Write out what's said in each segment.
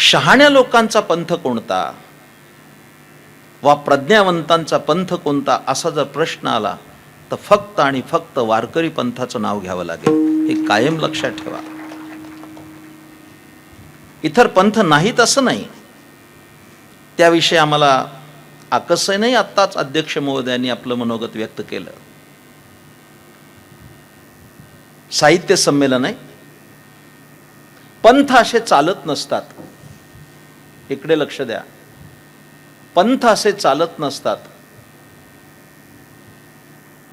शहाण्या लोकांचा पंथ कोणता वा प्रज्ञावंतांचा पंथ कोणता असा जर प्रश्न आला तर फक्त आणि फक्त वारकरी पंथाचं नाव घ्यावं लागेल. हे कायम लक्षात ठेवा. इतर पंथ नाहीत असं नाही, त्याविषयी आम्हाला आकसही नाही. आत्ताच अध्यक्ष महोदयांनी आपलं मनोगत व्यक्त केलं. साहित्य संमेलन आहे, पंथ असे चालत नसतात. इकडे लक्ष द्या, पंथ असे चालत नसतात.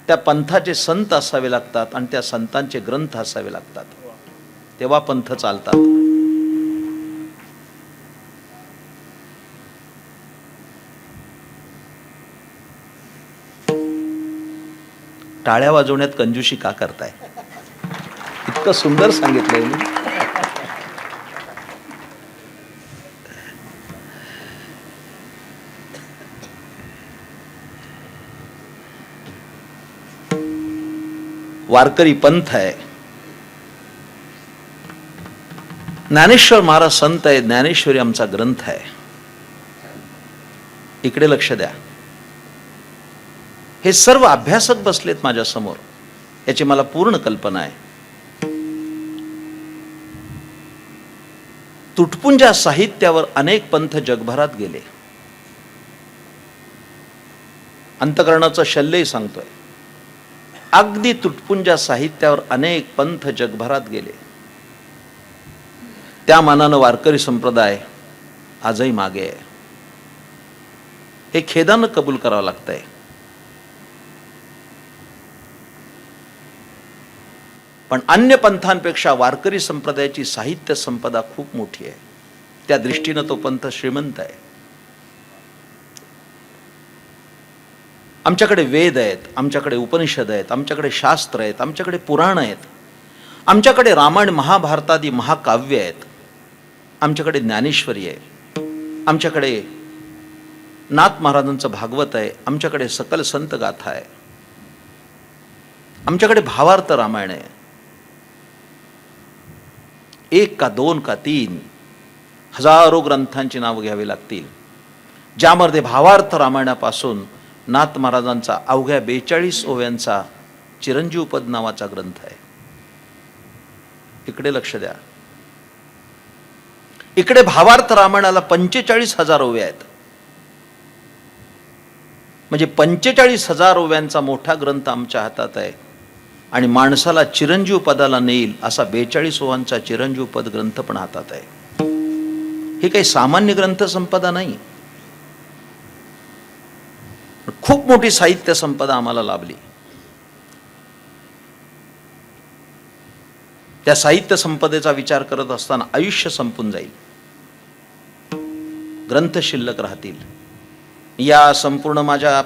त्या पंथाचे संत असावे लागतात आणि त्या संतांचे ग्रंथ असावे लागतात, तेव्हा पंथ चालतात. टाळ्या वाजवण्यात कंजूशी का करताय? इतकं सुंदर सांगितलंय मी. वारकरी पंथ आहे, ज्ञानेश्वर महाराज संत आहे, ज्ञानेश्वरी आमचा ग्रंथ आहे. इकडे लक्ष द्या. हे सर्व अभ्यासक बसलेत माझ्या समोर, याची मला पूर्ण कल्पना आहे. तुटपुंजा साहित्यावर अनेक पंथ जगभरात गेले. अंतःकरणाचं शल्यही सांगतोय. अगदी तुटपुंजा साहित्यावर अनेक पंथ जगभरात गेले. त्या मानानं वारकरी संप्रदाय आजही मागे आहे. हे खेदानं कबूल करावं लागतंय. पण अन्य पंथांपेक्षा वारकरी संप्रदायाची साहित्य संपदा खूप मोठी आहे. त्या दृष्टीनं तो पंथ श्रीमंत आहे. आमच्याकडे वेद आहेत, आमच्याकडे उपनिषद आहेत, आमच्याकडे शास्त्र आहेत, आमच्याकडे पुराण आहेत, आमच्याकडे रामायण महाभारतादी महाकाव्य आहेत, आमच्याकडे ज्ञानेश्वरी आहे, आमच्याकडे नाथ महाराजांचं भागवत आहे, आमच्याकडे सकल संत गाथा आहे, आमच्याकडे भावार्थ रामायण आहे. 1 का 2 का 3 हजारो ग्रंथांची नावं घ्यावी लागतील, ज्यामध्ये भावार्थ रामायणापासून नाथ महाराजांचा अवघ्या 42 ओव्यांचा चिरंजीवपद नावाचा ग्रंथ आहे. इकडे लक्ष द्या. इकडे भावार्थ रामायणाला 45,000 ओव्या आहेत. म्हणजे 45,000 ओव्यांचा मोठा ग्रंथ आमच्या हातात आहे आणि माणसाला चिरंजीव पदाला नेईल असा 42 ओव्यांचा चिरंजीव पद ग्रंथ पण हातात आहे. ही काही सामान्य ग्रंथ संपदा नाही. खूप मोठी साहित्य संपदा आम्हाला लाभली. त्या साहित्य संपदेचा विचार करत असताना आयुष्य संपून जाईल, ग्रंथ शिल्लक राहतील. या संपूर्ण माझ्या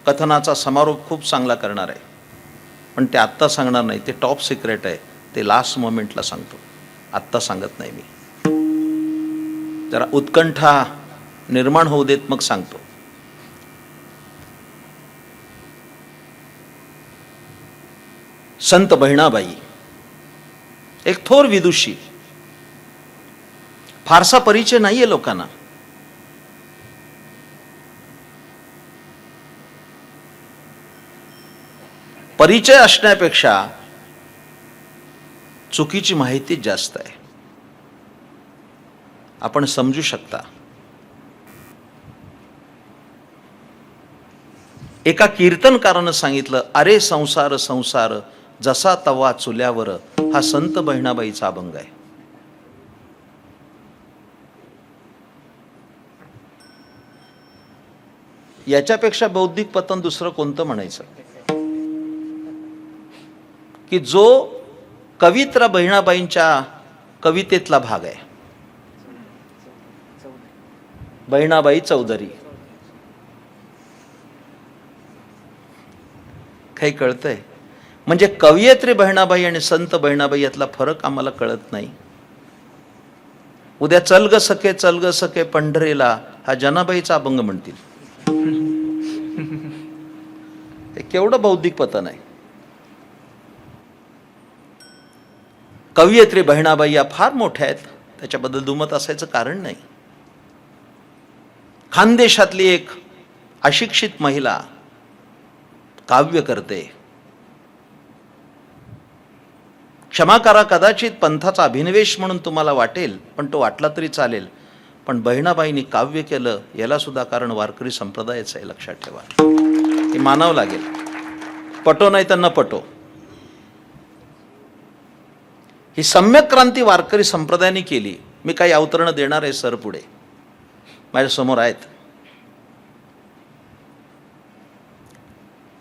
कथनाचा समारोप खूप चांगला करणार आहे, पण ते आत्ता सांगणार नाही. ते टॉप सिक्रेट आहे. ते लास्ट मोमेंटला सांगतो, आत्ता सांगत नाही मी. जरा उत्कंठा निर्माण होऊ देत, मग सांगतो. संत बहिणाबाई एक थोर विदुषी. फारसा परिचय नाहीये लोकांना. परिचय असण्यापेक्षा चुकीची माहिती जास्त आहे. आपण समजू शकता. एका कीर्तनकारानं सांगितलं, अरे संसार संसार जसा तवा चुल्यावर. हा संत बहिणाबाईचा अभंग आहे. याच्यापेक्षा बौद्धिक पतन दुसरं कोणतं म्हणायचं? की जो कवित्रा बहिणाबाईंच्या कवितेतला भाग आहे. बहिणाबाई चौधरी. काही कळतंय? म्हणजे कवयित्री बहिणाबाई आणि संत बहिणाबाई यातला फरक आम्हाला कळत नाही. उद्या चल ग सखे पंढरीला हा जनाबाईचा अभंग म्हणतील. ते केवढं बौद्धिक पतन आहे. कवयित्री बहिणाबाई या फार मोठ्या आहेत. त्याच्याबद्दल दुमत असायचं कारण नाही. खानदेशातली एक अशिक्षित महिला काव्य करते. क्षमा करा, कदाचित पंथाचा अभिनिवेश म्हणून तुम्हाला वाटेल, पण तो वाटला तरी चालेल. पण बहिणाबाईंनी काव्य केलं याला सुद्धा कारण वारकरी संप्रदायाचं आहे, लक्षात ठेवा. हे मानावं लागेल, पटो नाही तर न पटो. ही सम्यक क्रांती वारकरी संप्रदायाने केली. मी काही अवतरणं देणार आहे सर, पुढे माझ्यासमोर आहेत.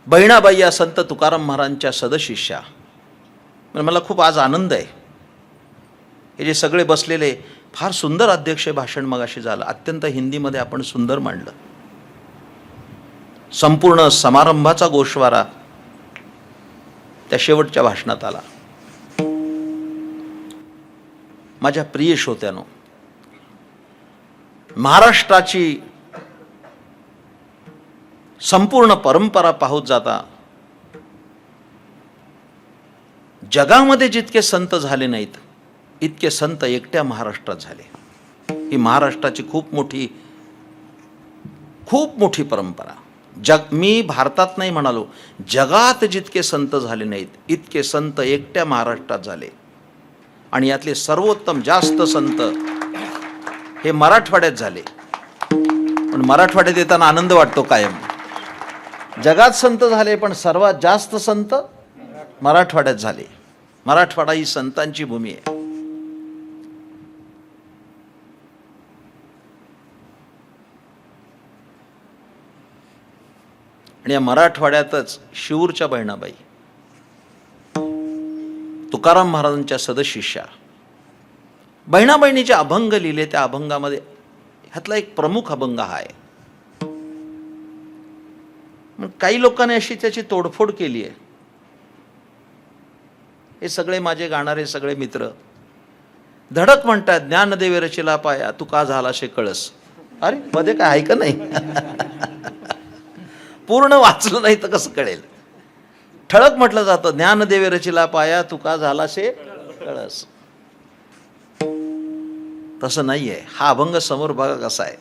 बहिणाबाई या संत तुकाराम महाराजांच्या सदशिष्या. मला खूप आज आनंद आहे. हे जे सगळे बसलेले, फार सुंदर अध्यक्ष भाषण मगाशी झालं, अत्यंत हिंदीमध्ये आपण सुंदर मांडलं. संपूर्ण समारंभाचा गोषवारा त्या शेवटच्या भाषणात आला. माझ्या प्रिय श्रोत्यानो, महाराष्ट्राची संपूर्ण परंपरा पाहत जाता जगामध्ये जितके संत झाले नाहीत इतके संत एकट्या महाराष्ट्रात झाले. ही महाराष्ट्राची खूप मोठी परंपरा. मी भारतात नाही म्हणालो, जगात जितके संत झाले नाहीत इतके संत एकट्या महाराष्ट्रात झाले. आणि यातले सर्वोत्तम जास्त संत हे मराठवाड्यात झाले. पण मराठवाड्यात येताना आनंद वाटतो कायम. जगात संत झाले पण सर्वात जास्त संत मराठवाड्यात झाले. मराठवाडा ही संतांची भूमी आहे. आणि या मराठवाड्यातच शिवूरच्या बहिणाबाई, तुकाराम महाराजांच्या सदशिष्या. बहिणाबाईंनी जे अभंग लिहिले त्या अभंगामध्ये ह्यातला एक प्रमुख अभंग हा आहे. काही लोकांनी अशी त्याची तोडफोड केली आहे. हे सगळे माझे गाणारे सगळे मित्र धडक म्हणतात, ज्ञानदेवे रचिला पाया तू का झाला शे कळस. अरे मध्ये काय आहे का नाही? पूर्ण वाचलं नाही तर कसं कळेल. ठळक म्हटलं जातं, ज्ञानदेवे रचिला पाया तू का झाला शे कळस. तसं नाहीये. हा अभंग समोर बघा कसा आहे.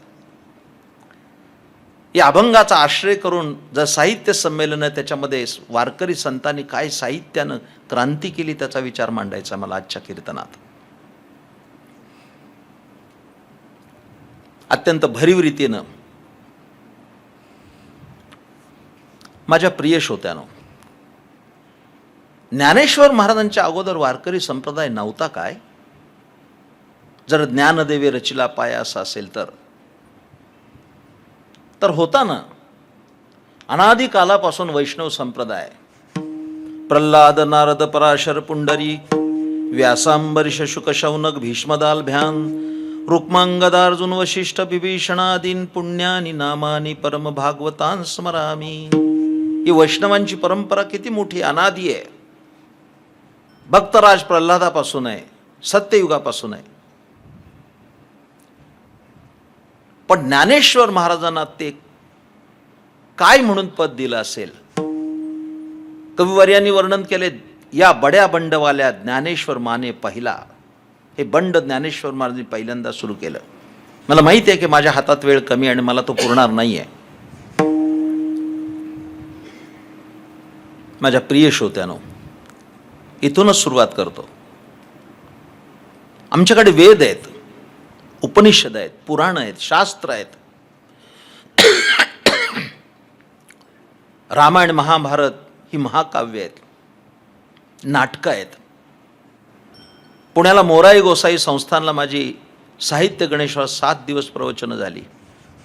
या अभंगाचा आश्रय करून जर साहित्य संमेलन आहे, त्याच्यामध्ये वारकरी संतांनी काय साहित्यानं क्रांती केली त्याचा विचार मांडायचा मला आजच्या कीर्तनात. अत्यंत भरीव रीतीनं. माझ्या प्रिय श्रोत्यानो, ज्ञानेश्वर महाराजांच्या अगोदर वारकरी संप्रदाय नव्हता काय? जर ज्ञानदेवे रचिला पाया असं असेल तर होता ना. अनादी कालापासून वैष्णव संप्रदाय, प्रल्हाद नारद पराशर पुंडरी व्यासांबरीश शुक शौनक भीष्मदाल भ्यान रुक्मांगदार्जुन वशिष्ठ बिभीषणादीन पुण्यानी नामानी परम भागवतां स्मरामी. ही वैष्णवांची परंपरा किती मोठी अनादी आहे. भक्तराज प्रल्हादापासून आहे, सत्ययुगापासून आहे. पण ज्ञानेश्वर महाराजांना ते काय म्हणून पद दिलं असेल? कविवर्यांनी वर्णन केले, या बड्या बंडवाल्या ज्ञानेश्वर माने पहिला. हे बंड ज्ञानेश्वर महाराजांनी पहिल्यांदा सुरू केलं. मला माहिती आहे की माझ्या हातात वेळ कमी आणि मला तो पुरणार नाहीये. माझ्या प्रिय श्रोत्यानो, इथूनच सुरुवात करतो. आमच्याकडे वेद आहेत, उपनिषद आहेत, पुराण आहेत, शास्त्र आहेत. रामायण महाभारत ही महाकाव्य आहेत, नाटकं आहेत. पुण्याला मोराई गोसाई संस्थानला माझी साहित्य गणेशवर 7 दिवस प्रवचनं झाली.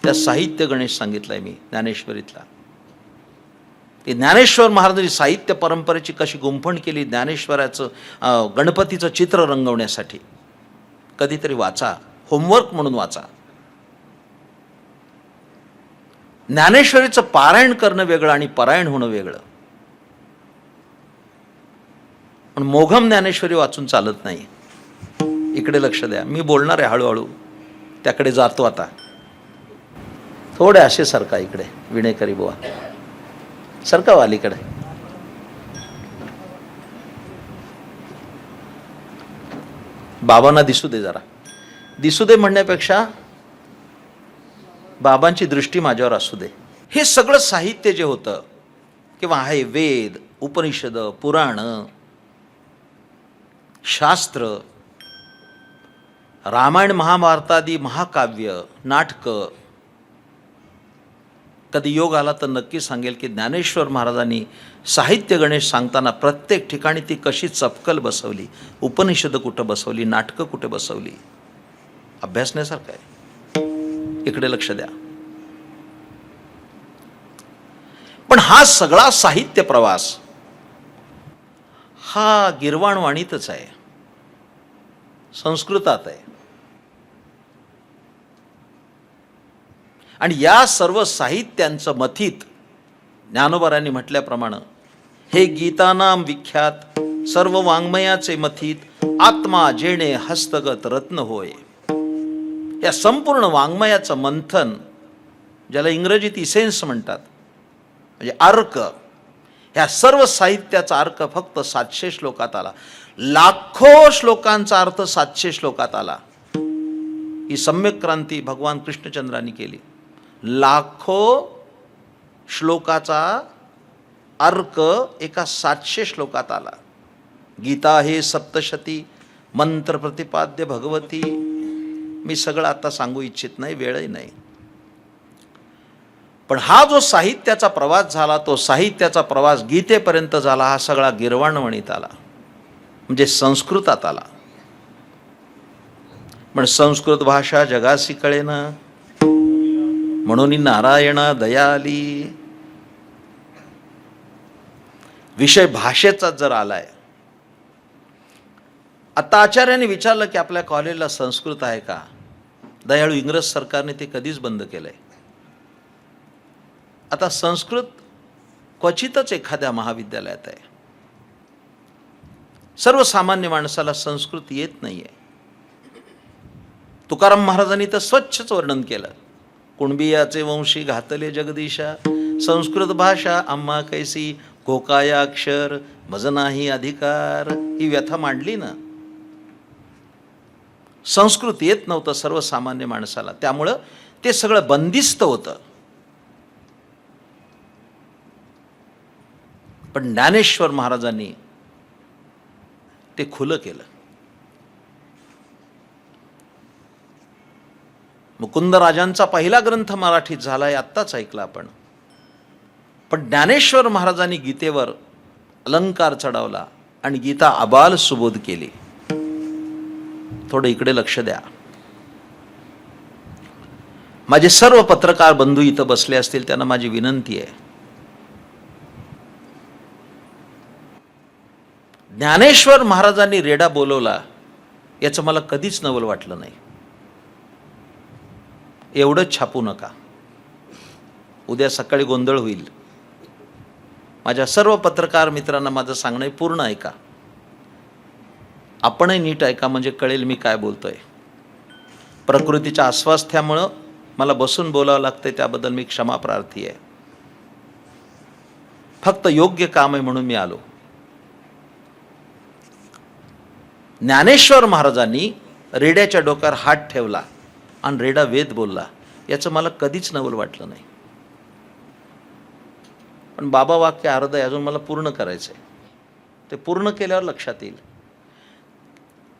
त्या साहित्य गणेश सांगितलंय मी ज्ञानेश्वरीतला. ते ज्ञानेश्वर महाराजांनी साहित्य परंपरेची कशी गुंफण केली, ज्ञानेश्वराचं गणपतीचं चित्र रंगवण्यासाठी. कधीतरी वाचा, होमवर्क म्हणून वाचा. ज्ञानेश्वरीचं पारायण करणं वेगळं आणि परायण होणं वेगळं. पण मोघम ज्ञानेश्वरी वाचून चालत नाही. इकडे लक्ष द्या, मी बोलणार आहे हळूहळू, त्याकडे जातो आता. थोडे असे सरका इकडे, विणेकरी बुवा सरका वालीकडे. बाबांना दिसू दे जरा. दिसू दे म्हणण्यापेक्षा बाबांची दृष्टी माझ्यावर असू दे. हे सगळं साहित्य जे होतं किंवा आहे वेद, उपनिषद, पुराण, शास्त्र, रामायण महाभारतादी महाकाव्य, नाटकं, कधी योग आला तर नक्की सांगेल की ज्ञानेश्वर महाराजांनी साहित्य गणेश सांगताना प्रत्येक ठिकाणी ती कशी चपकल बसवली, उपनिषद कुठं बसवली, नाटकं कुठे बसवली, अभ्यासण्यासारखं आहे. इकडे लक्ष द्या. पण हा सगळा साहित्य प्रवास हा गिरवाणवाणीतच आहे, संस्कृतात आहे. आणि या सर्व साहित्यांचं मथित ज्ञानोबारांनी म्हटल्याप्रमाणे हे गीतानाम विख्यात सर्व वाङ्मयाचे मथित आत्मा जेणे हस्तगत रत्न होय. या संपूर्ण वाङ्मयाचं मंथन, ज्याला इंग्रजीत इसेन्स म्हणतात, म्हणजे अर्क, ह्या सर्व साहित्याचा अर्क फक्त 700 श्लोकात आला. लाखो श्लोकांचा अर्थ 700 श्लोकात आला. ही सम्यक क्रांती भगवान कृष्णचंद्रांनी केली. लाखो श्लोकाचा अर्क एका 700 श्लोकात आला. गीता हे सप्तशती मंत्र प्रतिपाद्य भगवती. मी सगळं आता सांगू इच्छित नाही, वेळही नाही. पण हा जो साहित्याचा प्रवास झाला, तो साहित्याचा प्रवास गीतेपर्यंत झाला, हा सगळा गिरवाणवणीत आला, म्हणजे संस्कृतात आला. पण संस्कृत भाषा जगासी कळेना, म्हणून नारायणा दयाली. विषय भाषेचा जर आलाय. आता आचार्यांनी विचारलं की आपल्या कॉलेजला संस्कृत आहे का? दयाळू इंग्रज सरकारने ते कधीच बंद केलंय. आता संस्कृत क्वचितच एखाद्या महाविद्यालयात आहे. सर्वसामान्य माणसाला संस्कृत येत नाहीये. तुकाराम महाराजांनी तर स्वच्छच वर्णन केलं. कुणबियाचे वंशी घातले जगदीशा, संस्कृत भाषा आम्हा कैसी, कोकाया अक्षर मज नाही अधिकार. ही व्यथा मांडली ना. संस्कृत येत नव्हतं सर्वसामान्य माणसाला, त्यामुळं ते सगळं बंदिस्त होतं. पण ज्ञानेश्वर महाराजांनी ते खुलं केलं. मुकुंदराजांचा पहिला ग्रंथ मराठीत झालाय, आत्ताच ऐकला आपण. पण ज्ञानेश्वर महाराजांनी गीतेवर अलंकार चढवला आणि गीता आबाल सुबोध केली. थोडं इकडे लक्ष द्या. माझे सर्व पत्रकार बंधू इथं बसले असतील, त्यांना माझी विनंती आहे, ज्ञानेश्वर महाराजांनी रेडा बोलवला याचं मला कधीच नवल वाटलं नाही. एवढंच छापू नका, उद्या सकाळी गोंधळ होईल. माझ्या सर्व पत्रकार मित्रांना माझं सांगणं आहे, पूर्ण ऐका. आपणही नीट ऐका, म्हणजे कळेल मी काय बोलतोय. प्रकृतीच्या अस्वास्थ्यामुळं मला बसून बोलावं लागतंय, त्याबद्दल मी क्षमा प्रार्थी आहे. फक्त योग्य काम आहे म्हणून मी आलो. ज्ञानेश्वर महाराजांनी रेड्याच्या डोक्यावर हात ठेवला आणि रेडा वेद बोलला, याचं मला कधीच नवल वाटलं नाही. पण बाबा वाक्य अर्ध आहे, अजून मला पूर्ण करायचंय. ते पूर्ण केल्यावर लक्षात येईल.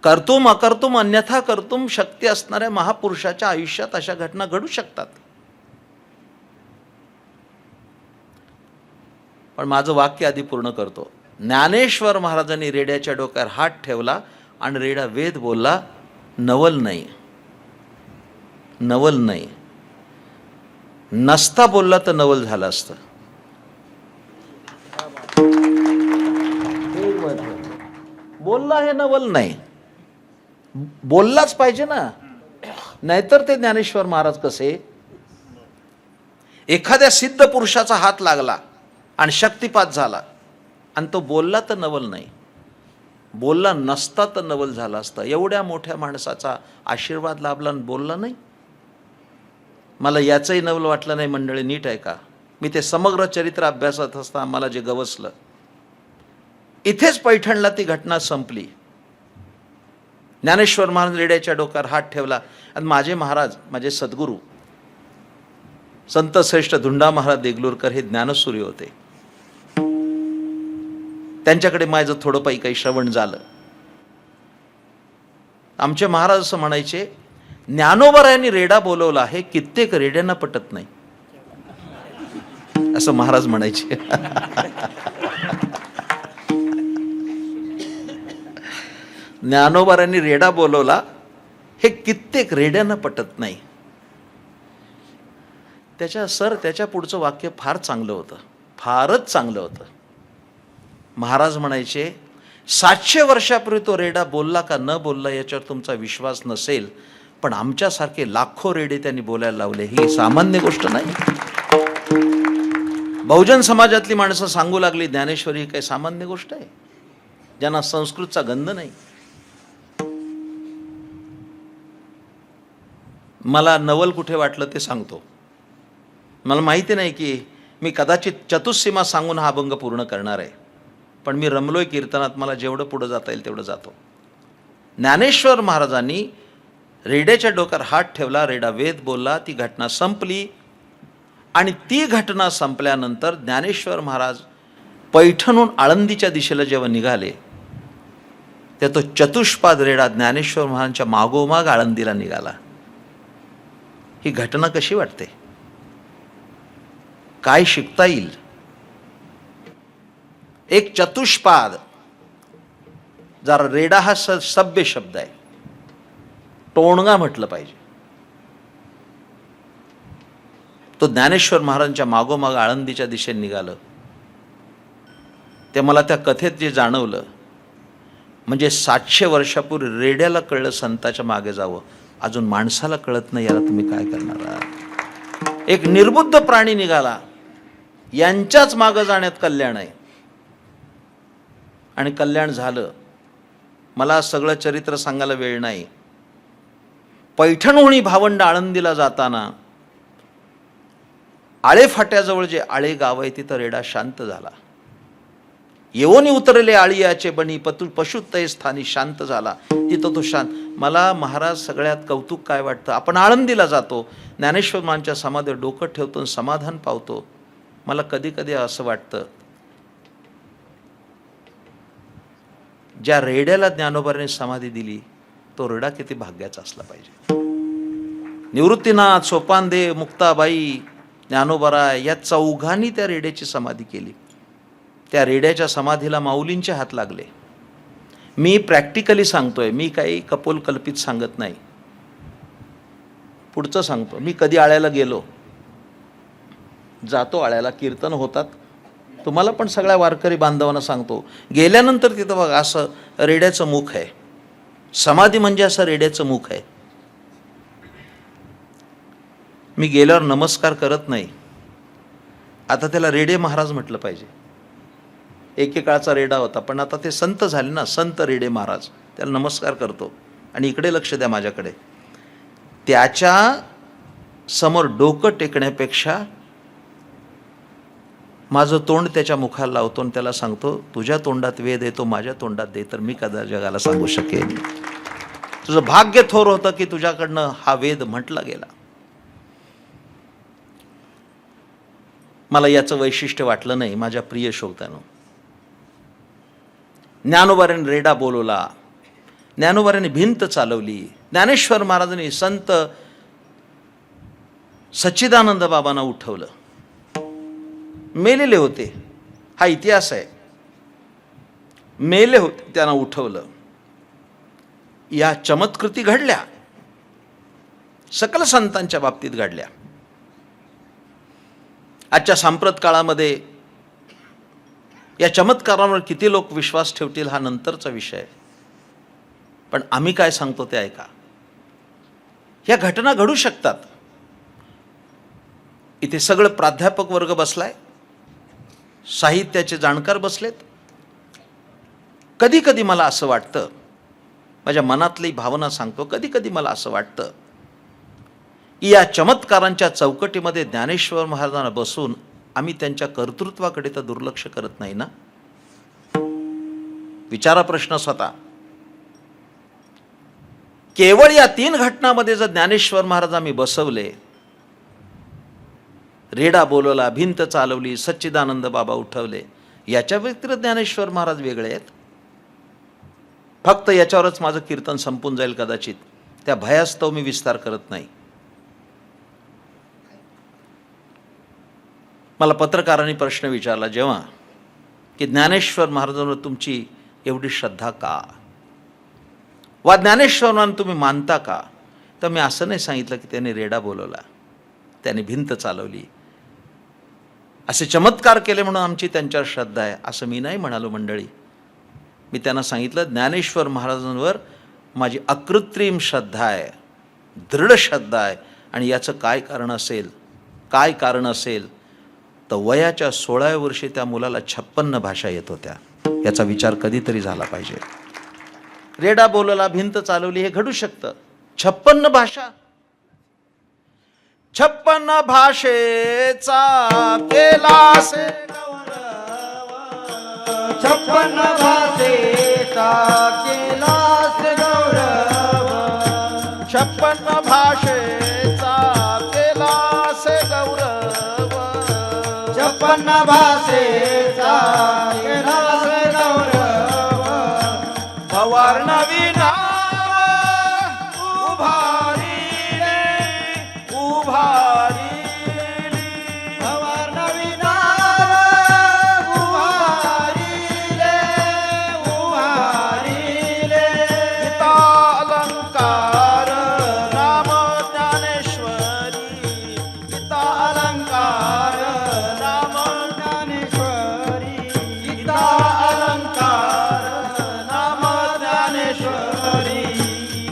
कर्तुम अकर्तुम अन्यथा कर्तुम शक्ती असणाऱ्या महापुरुषाच्या आयुष्यात अशा घटना घडू शकतात. पण माझं वाक्य आधी पूर्ण करतो. ज्ञानेश्वर महाराजांनी रेड्याच्या डोक्यावर हात ठेवला आणि रेडा वेद बोलला. नवल नाही, नवल नाही. नसता बोलला तर नवल झालं असतं. बोलला हे नवल नाही, बोललाच पाहिजे ना. नाहीतर ते ज्ञानेश्वर महाराज कसे, एखाद्या सिद्ध पुरुषाचा हात लागला आणि शक्तिपात झाला आणि तो बोलला तर नवल नाही, बोलला नसता तर नवल झाला असता. एवढ्या मोठ्या माणसाचा आशीर्वाद लाभला आणि बोलला नाही. मला याचंही नवल वाटलं नाही. मंडळी नीट आहे का? मी ते समग्र चरित्र अभ्यासात असता मला जे गवसलं, इथेच पैठणला ती घटना संपली. ज्ञानेश्वर महाराज रेड्याच्या डोक्यावर हात ठेवला आणि माझे महाराज, माझे सद्गुरू संत श्रेष्ठ धुंडा महाराज देगलूरकर हे ज्ञानसूर्य होते. त्यांच्याकडे माझं थोडं काही श्रवण झालं. आमचे महाराज असं म्हणायचे, ज्ञानोबरायांनी रेडा बोलवला हे कित्येक रेड्यांना पटत नाही, असं महाराज म्हणायचे. ज्ञानोबरायांनी रेडा बोलवला हे कित्येक रेड्यांना पटत नाही. त्याच्या पुढचं वाक्य फार चांगलं होतं, फारच चांगलं होतं. महाराज म्हणायचे, 700 वर्षापूर्वी तो रेडा बोलला का न बोलला याच्यावर तुमचा विश्वास नसेल, पण आमच्यासारखे लाखो रेडे त्यांनी बोलायला लावले. ही सामान्य गोष्ट नाही. बहुजन समाजातली माणसं सांगू लागली ज्ञानेश्वरी ही काही सामान्य गोष्ट आहे, ज्यांना संस्कृतचा गंध नाही. मला नवल कुठे वाटलं ते सांगतो. मला माहिती नाही की मी कदाचित चतुस्सीमा सांगून हा अभंग पूर्ण करणार आहे, पण मी रमलोय कीर्तनात, मला जेवढं पुढं जाता येईल तेवढं जातो. ज्ञानेश्वर महाराजांनी रेड्याच्या डोक्यावर हात ठेवला, रेडा वेद बोलला, ती घटना संपली. आणि ती घटना संपल्यानंतर ज्ञानेश्वर महाराज पैठणहून आळंदीच्या दिशेला जेव्हा निघाले, तेव्हा तो चतुष्पाद रेडा ज्ञानेश्वर महाराजांच्या मागोमाग आळंदीला निघाला. ही घटना कशी वाटते? काय शिकता येईल? एक चतुष्पाद, जरा रेडा हा सभ्य शब्द आहे, टोणगा म्हटलं पाहिजे. तो ज्ञानेश्वर महाराजांच्या मागोमाग आळंदीच्या दिशेने निघालं. ते मला त्या कथेत जे जाणवलं, म्हणजे 700 वर्षापूर्वी रेड्याला कळलं संताच्या मागे जावं, अजून माणसाला कळत नाही, याला तुम्ही काय करणार आहात? एक निर्बुद्ध प्राणी निघाला, यांच्याच मागं जाण्यात कल्याण आहे. आणि कल्याण झालं. मला सगळं चरित्र सांगायला वेळ नाही. पैठणहून भावंड आळंदीला जाताना आळे फाट्याजवळ जे आळे गाव आहे तिथं रेडा शांत झाला. येवोनी उतरले आळियाचे बनी पशुतय स्थानी शांत झाला. तिथं तो शांत. मला महाराज सगळ्यात कौतुक काय वाटतं, आपण आळंदीला जातो, ज्ञानेश्वर महाराजांच्या समाधीवर डोकं ठेवतो, समाधान पावतो. मला कधी कधी असं वाटतं, ज्या रेड्याला ज्ञानोबाने समाधी दिली तो रेडा किती भाग्याचा असला पाहिजे. निवृत्तीनाथ, सोपानदेव, मुक्ताबाई, ज्ञानोबराय या चौघांनी त्या रेड्याची समाधी केली. त्या रेड्याच्या समाधीला माऊलींचे हात लागले. मी प्रॅक्टिकली सांगतोय, मी काही कपोल कल्पित सांगत नाही. पुढचं सांगतो. मी कधी आळ्याला गेलो, जातो आळ्याला, कीर्तन होतात, तुम्हाला पण सगळ्या वारकरी बांधवांना सांगतो. गेल्यानंतर तिथं बघा असं रेड्याचं मुख आहे, समाधी म्हणजे असं रेड्याचं मुख आहे. मी गेल्यावर नमस्कार करत नाही. आता त्याला रेडे महाराज म्हटलं पाहिजे. एकेकाळचा रेडा होता, पण आता ते संत झाले ना, संत रेडे महाराज, त्याला नमस्कार करतो. आणि इकडे लक्ष द्या माझ्याकडे. त्याच्या समोर डोकं टेकण्यापेक्षा माझं तोंड त्याच्या मुखाला लावतो आणि त्याला सांगतो, तुझ्या तोंडात वेद येतो, माझ्या तोंडात दे, तर मी कदा जगाला सांगू शकेन. तुझं भाग्य थोर होतं की तुझ्याकडनं हा वेद म्हटला गेला. मला याचं वैशिष्ट्य वाटलं नाही. माझ्या प्रिय श्रोत्यांनो, ज्ञानोबाऱ्यांनी रेडा बोलवला, ज्ञानोबाऱ्यांनी भिंत चालवली, ज्ञानेश्वर महाराजांनी संत सच्चिदानंद बाबांना उठवलं. मेलेले होते, हा इतिहास आहे. मेले होते, त्यांना उठवलं. या चमत्कृती घडल्या, सकल संतांच्या बाबतीत घडल्या. आजच्या सांप्रत काळामध्ये या चमत्कारांवर किती लोक विश्वास ठेवतील हा नंतरचा विषय आहे. पण आम्ही काय सांगतो ते ऐका. या घटना घडू शकतात. इथे सगळं प्राध्यापक वर्ग बसलाय, साहित्याचे जाणकार बसलेत. कधी कधी मला असं वाटतं, माझ्या मनातली भावना सांगतो, कधी कधी मला असं वाटतं या चमत्कारांच्या चौकटीमध्ये ज्ञानेश्वर महाराजांना बसून आम्ही त्यांच्या कर्तृत्वाकडे तर दुर्लक्ष करत नाही ना. विचारा प्रश्न स्वतः. केवळ या 3 घटनामध्ये जर ज्ञानेश्वर महाराज आम्ही बसवले, रेडा बोलवला, भिंत चालवली, सच्चिदानंद बाबा उठवले, याच्या व्यतिरिक्त ज्ञानेश्वर महाराज वेगळे आहेत. फक्त याच्यावरच माझं कीर्तन संपून जाईल कदाचित. त्या भयास्तव मी विस्तार करत नाही. मला पत्रकारांनी प्रश्न विचारला जेव्हा, की ज्ञानेश्वर महाराजांवर तुमची एवढी श्रद्धा का, वा ज्ञानेश्वरांना तुम्ही मानता का, तर मी असं नाही सांगितलं की त्यांनी रेडा बोलवला, त्यांनी भिंत चालवली, असे चमत्कार केले म्हणून आमची त्यांच्यावर श्रद्धा आहे, असं मी नाही म्हणालो मंडळी. मी त्यांना सांगितलं ज्ञानेश्वर महाराजांवर माझी अकृत्रिम श्रद्धा आहे, दृढ श्रद्धा आहे. आणि याचं काय कारण असेल, काय कारण असेल तर वयाच्या 16व्या वर्षी त्या मुलाला 56 भाषा येत होत्या. याचा विचार कधीतरी झाला पाहिजे. रेडा बोलवला, भिंत चालवली, हे घडू शकतं. 56 भाषा, 56 भाषेचा केलास गौरव, 56 भाषेचा केलास गौरव, 56 भाषेचा केलास गौरव, 56 भाषेचा केलास गौरव, भवार्णवी नाव उभारिले, उभारिले, भवार्णवी नाव उभारिले, उभारिले, गीता अलंकार नाम ज्ञानेश्वरी, गीता अलंकार नाम ज्ञानेश्वरी, गीता अलंकार नाम ज्ञानेश्वरी,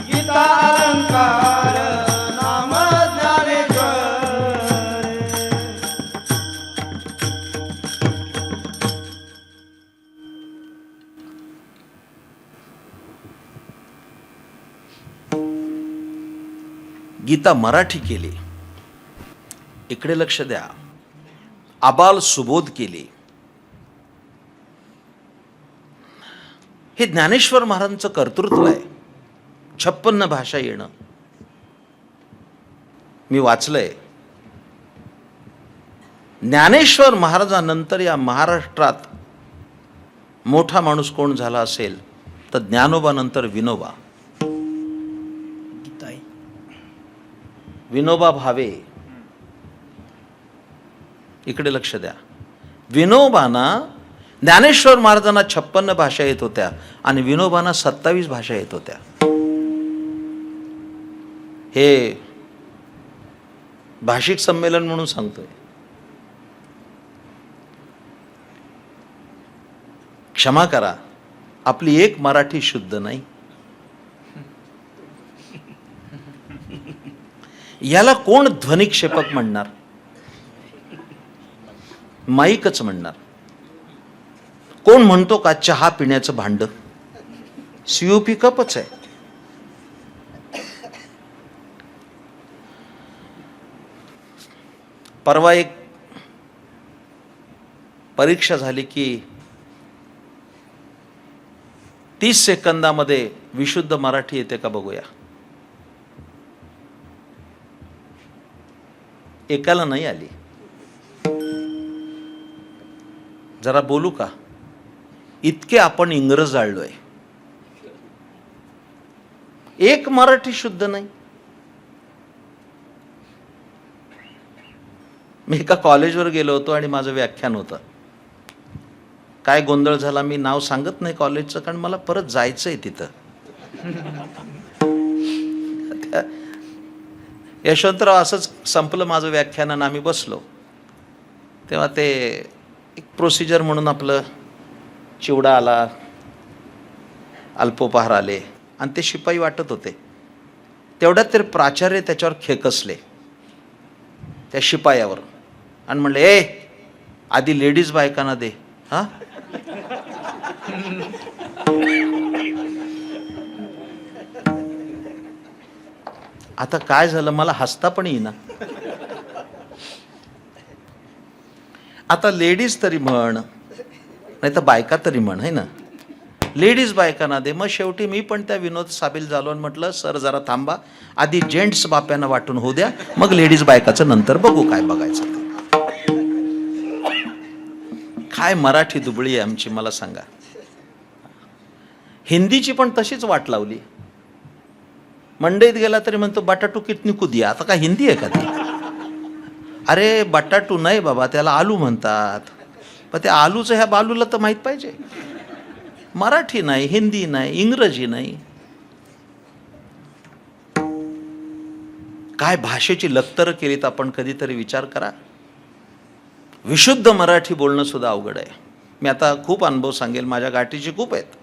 गीता अलंकार नाम ज्ञानेश्वरी. गीता मराठी केली, इकडे लक्ष द्या, आबाल सुबोध केली. हे ज्ञानेश्वर महाराजांचं कर्तृत्व आहे. 56 भाषा येणं. मी वाचलंय, ज्ञानेश्वर महाराजांनंतर या महाराष्ट्रात मोठा माणूस कोण झाला असेल तर ज्ञानोबा नंतर विनोबा. विनोबा भावे, इकडे लक्ष द्या. विनोबांना, ज्ञानेश्वर महाराजांना 56 भाषा येत होत्या आणि विनोबांना 27 भाषा येत होत्या. हे भाषिक संमेलन म्हणून सांगतोय. क्षमा करा, आपली एक मराठी शुद्ध नाही. याला कोण ध्वनिक्षेपक म्हणणार? माईकच म्हणणार. कोण म्हणतो का चहा पिण्याचं भांड? सीओपी कपच आहे. परवा एक परीक्षा झाली की 30 सेकंदामध्ये विशुद्ध मराठी येते का बघूया. एकाला नाही आली. जरा बोलू का? इतके आपण इंग्रज जाळलोय, एक मराठी शुद्ध नाही. मी एका कॉलेजवर गेलो होतो आणि माझं व्याख्यान होतं. काय गोंधळ झाला, मी नाव सांगत नाही कॉलेजचं, कारण मला परत जायचंय तिथं. यशवंतराव असंच संपलं माझं व्याख्यान आणि आम्ही बसलो. तेव्हा ते एक प्रोसिजर म्हणून आपलं चिवडा आला, अल्पोपहार आले आणि ते शिपाई वाटत होते. तेवढ्यात तर प्राचार्य त्याच्यावर खेकसले, त्या शिपायावर, आणि म्हणले, ए आधी लेडीज बायकांना दे. हा, आता काय झालं, मला हसता पण येईना. आता लेडीज तरी म्हण, नाही तर बायका तरी म्हण, है ना. लेडीज बायकांना दे. मग शेवटी मी पण त्या विनोद सामील झालो आणि म्हटलं सर जरा थांबा, आधी जेंट्स बाप्यांना वाटून होऊ द्या, मग लेडीज बायकाचं नंतर बघू काय बघायचं ते. काय मराठी दुबळी आहे आमची, मला सांगा. हिंदीची पण तशीच वाट लावली. मंडईत गेला तरी म्हणतो बटाटू कितनी को दिया. आता काय हिंदी आहे का ती? अरे बटाटू नाही बाबा, त्याला आलू म्हणतात. पण त्या आलूचं ह्या बालूला तर माहीत पाहिजे. मराठी नाही, हिंदी नाही, इंग्रजी नाही. काय भाषेची लक्तर केलीत आपण, कधीतरी विचार करा. विशुद्ध मराठी बोलणं सुद्धा अवघड आहे. मी आता खूप अनुभव सांगेल, माझ्या गाठीची खूप आहेत.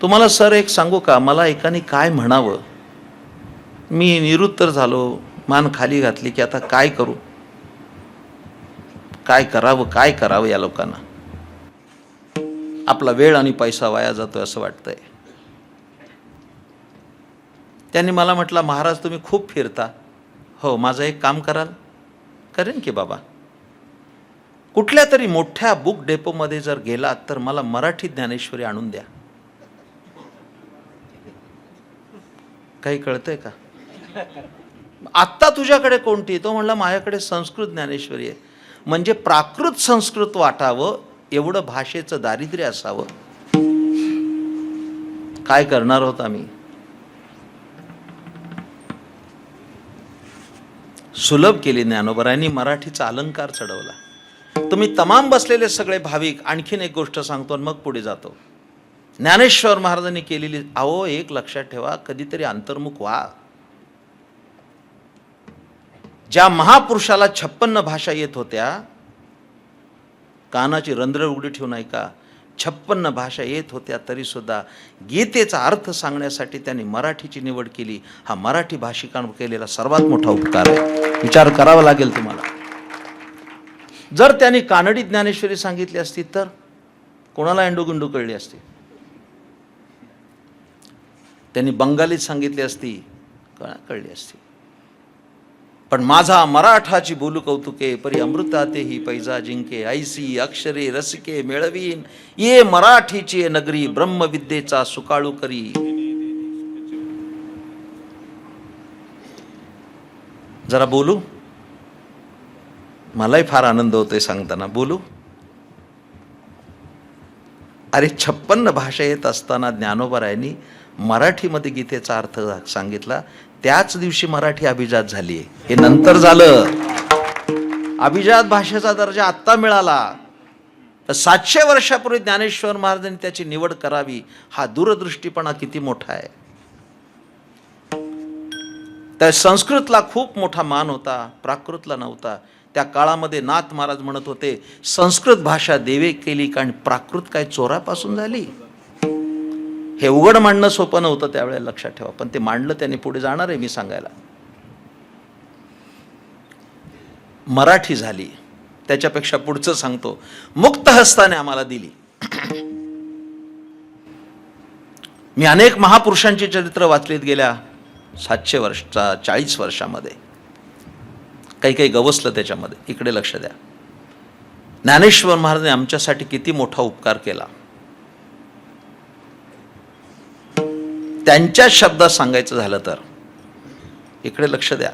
तुम्हाला सर एक सांगू का, मला एकाने काय म्हणावं, मी निरुत्तर झालो, मान खाली घातली की आता काय करू, काय करावं या लोकांना. आपला वेळ आणि पैसा वाया जातोय असं वाटतंय. त्यांनी मला म्हटलं महाराज तुम्ही खूप फिरता. हो, माझं एक काम कराल? करेन की बाबा. कुठल्या तरी मोठ्या बुक डेपोमध्ये जर गेलात तर मला मराठी ज्ञानेश्वरी आणून द्या. काही कळतंय का? आत्ता तुझ्याकडे कोणती? तो म्हणला माझ्याकडे संस्कृत ज्ञानेश्वरी आहे. म्हणजे प्राकृत संस्कृत वाटावं एवढं भाषेचं दारिद्र्य असावं. काय करणार होत आम्ही? सुलभ केली ज्ञानोबरायांनी, मराठीचा अलंकार चढवला. तुम्ही तमाम बसलेले सगळे भाविक, आणखीन एक गोष्ट सांगतो आणि मग पुढे जातो. ज्ञानेश्वर महाराजांनी केलेली, अहो एक लक्षात ठेवा, कधीतरी अंतर्मुख व्हा. ज्या महापुरुषाला 56 भाषा येत होत्या, कानाची रंध्र उघडी ठेवून ऐका, 56 भाषा येत होत्या तरी सुद्धा गीतेचा अर्थ सांगण्यासाठी त्यांनी मराठीची निवड केली. हा मराठी भाषिकांवर केलेला सर्वात मोठा उपकार आहे. विचार करावा लागेल तुम्हाला. जर त्यांनी कानडी ज्ञानेश्वरी सांगितली असती तर कोणाला एंडोगुंडू कळली असती. त्यांनी बंगालीत सांगितली असती, कळली असती. पण माझा मराठाची बोलू कौतुके, परी अमृताते ही पैजा जिंके, ऐसी अक्षरे रसिके मेळवीन, ये मराठीची नगरी, ब्रह्मविद्येचा सुकाळू करी. जरा बोलू, मलाही फार आनंद होतोय सांगताना. बोलू. अरे 56 भाषा येत असताना ज्ञानोबरायांनी मराठीमध्ये गीतेचा अर्थ सांगितला. त्याच दिवशी मराठी अभिजात झाली. हे नंतर झालं. अभिजात भाषेचा दर्जा आत्ता मिळाला. तर 700 वर्षापूर्वी ज्ञानेश्वर महाराजांनी त्याची निवड करावी, हा दूरदृष्टीपणा किती मोठा आहे. त्या संस्कृतला खूप मोठा मान होता, प्राकृतला नव्हता. त्या काळामध्ये नाथ महाराज म्हणत होते, संस्कृत भाषा देवे केली कारण प्राकृत काय चोरापासून झाली. हे उघड मांडणं सोपं नव्हतं त्यावेळेला, लक्षात ठेवा. पण ते मांडलं त्यांनी. पुढे जाणार आहे मी सांगायला. मराठी झाली. त्याच्यापेक्षा पुढचं सांगतो, मुक्त हस्ताने आम्हाला दिली. मी अनेक महापुरुषांची चरित्र वाचलीत गेल्या 40 वर्षामध्ये. काही गवसलं त्याच्यामध्ये. इकडे लक्ष द्या. ज्ञानेश्वर महाराजांनी आमच्यासाठी किती मोठा उपकार केला. त्यांच्या शब्दात सांगायचं झालं तर, इकडे लक्ष द्या.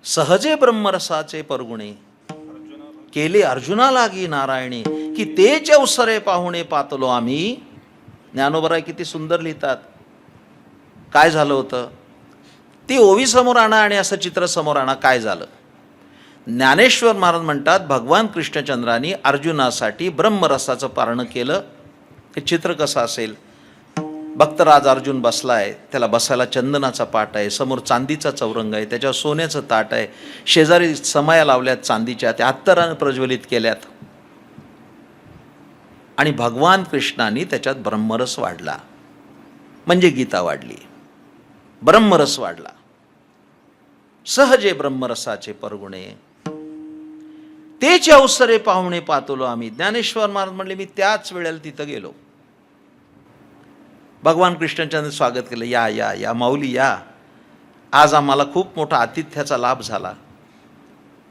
सहजे ब्रह्मरसाचे परगुणे केले अर्जुना लागी नारायणी, की तेच अवसरे पाहुणे पातलो आम्ही. ज्ञानोबराय किती सुंदर लिहितात. काय झालं होतं? ती ओवी समोर आणा आणि असं चित्र समोर आणा. काय झालं? ज्ञानेश्वर महाराज म्हणतात, भगवान कृष्णचंद्रांनी अर्जुनासाठी ब्रह्मरसाचं पारणं केलं. हे चित्र कसं असेल? भक्तराज अर्जुन बसलाय, त्याला बसायला चंदनाचा पाट आहे, समोर चांदीचा चौरंग आहे, त्याच्यावर सोन्याचं ताट आहे, शेजारी समाया लावल्यात चांदीच्या, त्या अत्तरानं प्रज्वलित केल्यात. आणि भगवान कृष्णाने त्याच्यात ब्रह्मरस वाढला, म्हणजे गीता वाढली, ब्रह्मरस वाढला. सहजे ब्रह्मरसाचे परगुणे तेच अवसरे पाहुणे पातलो आम्ही. ज्ञानेश्वर महाराज म्हणले, मी त्याच वेळेला तिथं गेलो. भगवान कृष्णाचं स्वागत केलं. या या या माऊली या. आज आम्हाला खूप मोठा आतिथ्याचा लाभ झाला.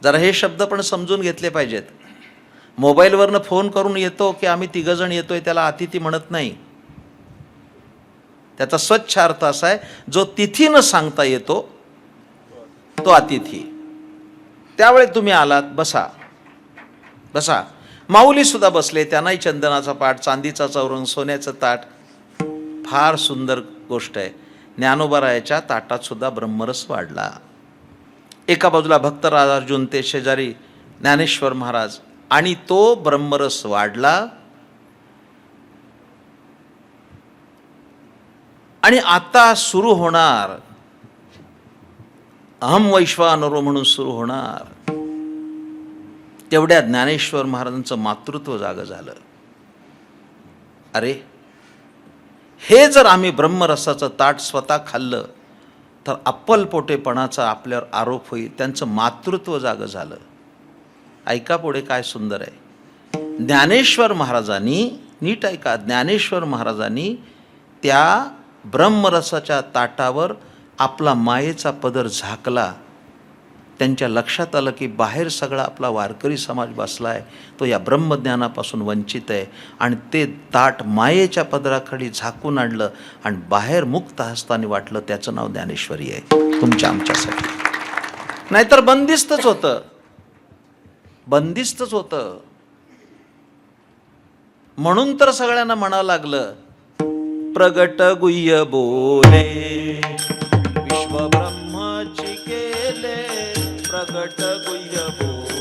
जरा हे शब्द पण समजून घेतले पाहिजेत. मोबाईलवरनं फोन करून येतो की आम्ही तिघजण येतोय त्याला अतिथी म्हणत नाही. त्याचा स्वच्छ अर्थ असा आहे, जो तिथीनं सांगता येतो तो अतिथी. त्यावेळी तुम्ही आलात, बसा बसा. माऊली सुद्धा बसले, त्यांनाही चंदनाचा पाट, चांदीचा चौरंग, सोन्याचं ताट. फार सुंदर गोष्ट आहे. ज्ञानोबारायाच्या ताटात सुद्धा ब्रह्मरस वाढला. एका बाजूला भक्त राजार्जुन, ते शेजारी ज्ञानेश्वर महाराज, आणि तो ब्रह्मरस वाढला. आणि आता सुरू होणार, अहम वैश्वानरो म्हणून सुरू होणार. तेवढ्या ज्ञानेश्वर महाराजांचं मातृत्व जागं झालं. अरे, हे जर आम्ही ब्रह्मरसाचं ताट स्वतः खाल्लं तर अप्पलपोटेपणाचा आपल्यावर आरोप होईल. त्यांचं मातृत्व जागं झालं. ऐका पुढे काय सुंदर आहे. ज्ञानेश्वर महाराजांनी, नीट ऐका, ज्ञानेश्वर महाराजांनी त्या ब्रह्मरसाच्या ताटावर आपला मायेचा पदर झाकला. त्यांच्या लक्षात आलं की बाहेर सगळा आपला वारकरी समाज बसलाय, तो या ब्रह्मज्ञानापासून वंचित आहे. आणि ते ताट मायेच्या पदराखाली झाकून आणलं आणि बाहेर मुक्त हस्ताने वाटलं. त्याचं नाव ज्ञानेश्वरी आहे तुमच्या आमच्यासाठी. नाहीतर बंदिस्तच होतं, बंदिस्तच होतं. म्हणून तर सगळ्यांना म्हणावं लागलं, प्रगट गुह्य बोले विश्व ब्रह्मची केले, प्रगट गुह्य बोले.